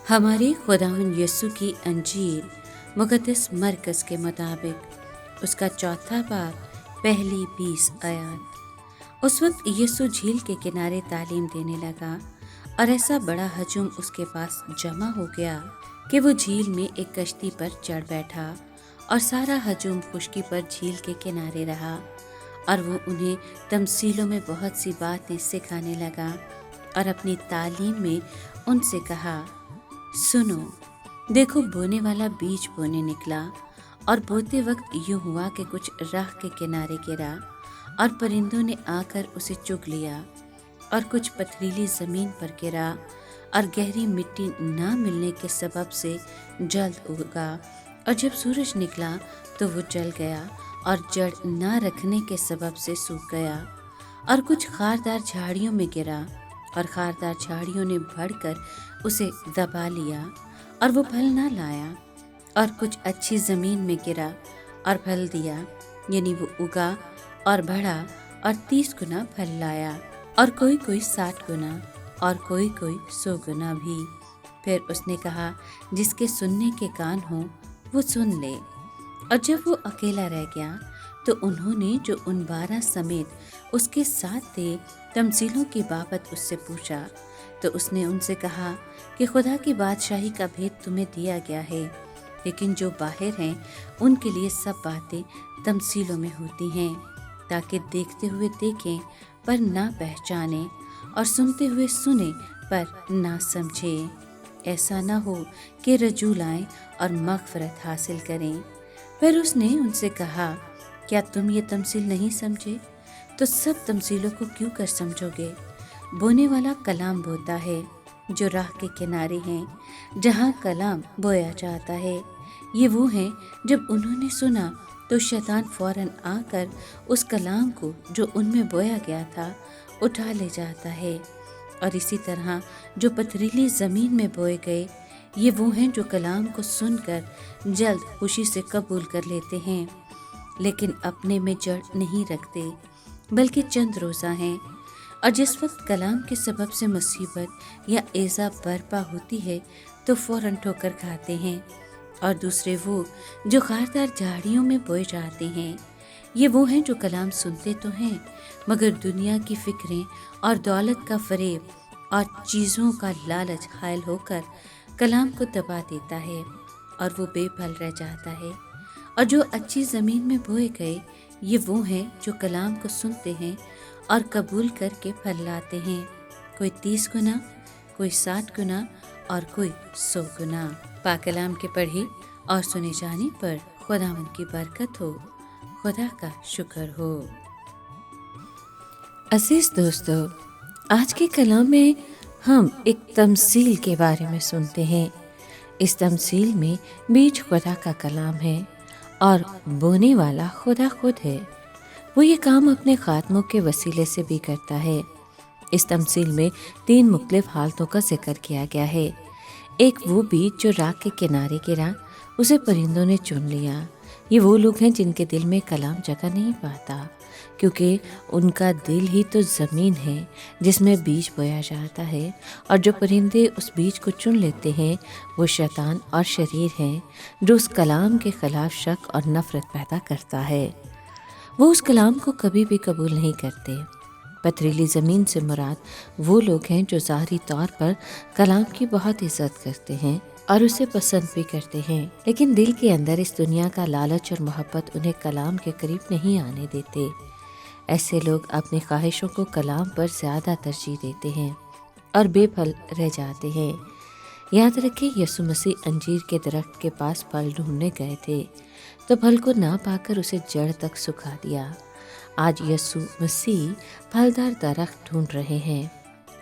ہماری خداوند یسوع کی انجیل مقدس مرکز کے مطابق اس کا چوتھا باب پہلی 20 آیات۔ اس وقت یسوع جھیل کے کنارے تعلیم دینے لگا اور ایسا بڑا ہجوم اس کے پاس جمع ہو گیا کہ وہ جھیل میں ایک کشتی پر چڑھ بیٹھا اور سارا ہجوم خشکی پر جھیل کے کنارے رہا، اور وہ انہیں تمثیلوں میں بہت سی باتیں سکھانے لگا اور اپنی تعلیم میں ان سے کہا، سنو، دیکھو بونے والا بیج بونے نکلا، اور بوتے وقت یوں ہوا کہ کچھ راہ کے کنارے گرا اور پرندوں نے آ کر اسے چگ لیا، اور کچھ پتھریلی زمین پر گرا اور گہری مٹی نہ ملنے کے سبب سے جلد اگا، اور جب سورج نکلا تو وہ جل گیا اور جڑ نہ رکھنے کے سبب سے سوکھ گیا، اور کچھ خاردار جھاڑیوں میں گرا اور خاردار جھاڑیوں نے بڑھ کر اسے دبا لیا اور وہ پھل نہ لایا، اور کچھ اچھی زمین میں گرا اور پھل دیا، یعنی وہ اگا اور بڑھا اور 30 گنا پھل لایا، اور کوئی 60 گنا اور کوئی 100 گنا بھی۔ پھر اس نے کہا، جس کے سننے کے کان ہوں وہ سن لے۔ اور جب وہ اکیلا رہ گیا تو انہوں نے جو ان 12 سمیت اس کے ساتھ تھے تمثیلوں کی بابت اس سے پوچھا، تو اس نے ان سے کہا کہ خدا کی بادشاہی کا بھید تمہیں دیا گیا ہے، لیکن جو باہر ہیں ان کے لیے سب باتیں تمثیلوں میں ہوتی ہیں، تاکہ دیکھتے ہوئے دیکھیں پر نہ پہچانیں، اور سنتے ہوئے سنیں پر نہ سمجھیں، ایسا نہ ہو کہ رجوع لائیں اور مغفرت حاصل کریں۔ پھر اس نے ان سے کہا، کیا تم یہ تمثیل نہیں سمجھے؟ تو سب تمثیلوں کو کیوں کر سمجھو گے؟ بونے والا کلام بوتا ہے جو راہ کے کنارے ہیں، جہاں کلام بویا جاتا ہے۔ یہ وہ ہیں جب انہوں نے سنا تو شیطان فوراً آ کر اس کلام کو جو ان میں بویا گیا تھا اٹھا لے جاتا ہے۔ اور اسی طرح جو پتھریلی زمین میں بوئے گئے، یہ وہ ہیں جو کلام کو سن کر جلد خوشی سے قبول کر لیتے ہیں، لیکن اپنے میں جڑ نہیں رکھتے، بلکہ چند روزہ ہیں، اور جس وقت کلام کے سبب سے مصیبت یا ایذا برپا ہوتی ہے تو فوراً ٹھوکر کھاتے ہیں۔ اور دوسرے وہ جو خاردار جھاڑیوں میں بوئے جاتے ہیں، یہ وہ ہیں جو کلام سنتے تو ہیں، مگر دنیا کی فکریں اور دولت کا فریب اور چیزوں کا لالچ حائل ہو کر کلام کو دبا دیتا ہے، اور وہ بے پھل رہ جاتا ہے۔ اور جو اچھی زمین میں بوئے گئے، یہ وہ ہیں جو کلام کو سنتے ہیں اور قبول کر کے پھل لاتے ہیں، کوئی 30 گنا، کوئی 60 گنا اور کوئی 100 گنا۔ پاک کلام کے پڑھے اور سنے جانے پر خداوند کی برکت ہو، خدا کا شکر ہو۔ عزیز دوستو، آج کے کلام میں ہم ایک تمثیل کے بارے میں سنتے ہیں۔ اس تمثیل میں بیج خدا کا کلام ہے اور بونے والا خدا خود ہے۔ وہ یہ کام اپنے خادموں کے وسیلے سے بھی کرتا ہے۔ اس تمثیل میں 3 مختلف حالتوں کا ذکر کیا گیا ہے۔ ایک وہ بیج جو راہ کے کنارے گرا، اسے پرندوں نے چن لیا۔ یہ وہ لوگ ہیں جن کے دل میں کلام جگہ نہیں پاتا، کیونکہ ان کا دل ہی تو زمین ہے جس میں بیج بویا جاتا ہے، اور جو پرندے اس بیج کو چن لیتے ہیں وہ شیطان اور شریر ہیں، جو اس کلام کے خلاف شک اور نفرت پیدا کرتا ہے۔ وہ اس کلام کو کبھی بھی قبول نہیں کرتے۔ پتھریلی زمین سے مراد وہ لوگ ہیں جو ظاہری طور پر کلام کی بہت عزت کرتے ہیں اور اسے پسند بھی کرتے ہیں، لیکن دل کے اندر اس دنیا کا لالچ اور محبت انہیں کلام کے قریب نہیں آنے دیتے۔ ایسے لوگ اپنی خواہشوں کو کلام پر زیادہ ترجیح دیتے ہیں اور بے پھل رہ جاتے ہیں۔ یاد رکھیں، یسوع مسیح انجیر کے درخت کے پاس پھل ڈھونڈنے گئے تھے تو پھل کو نہ پا کر اسے جڑ تک سکھا دیا۔ آج یسوع مسیح پھلدار درخت ڈھونڈ رہے ہیں۔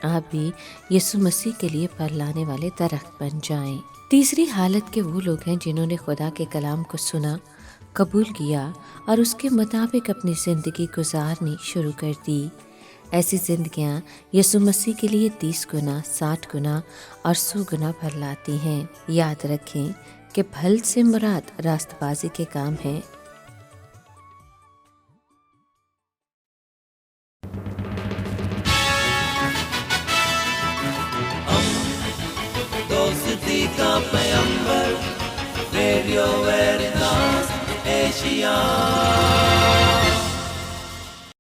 آپ بھی یسوع مسیح کے لیے پھل لانے والے درخت بن جائیں۔ تیسری حالت کے وہ لوگ ہیں جنہوں نے خدا کے کلام کو سنا، قبول کیا اور اس کے مطابق اپنی زندگی گزارنی شروع کر دی۔ ایسی زندگیاں یسوع مسیح کے لیے 30 گنا، 60 گنا اور 100 گنا پھل لاتی ہیں۔ یاد رکھیں کہ پھل سے مراد راست بازی کے کام ہیں۔ دوستی کا پیمبر ریڈیو ویریتاس ایشیا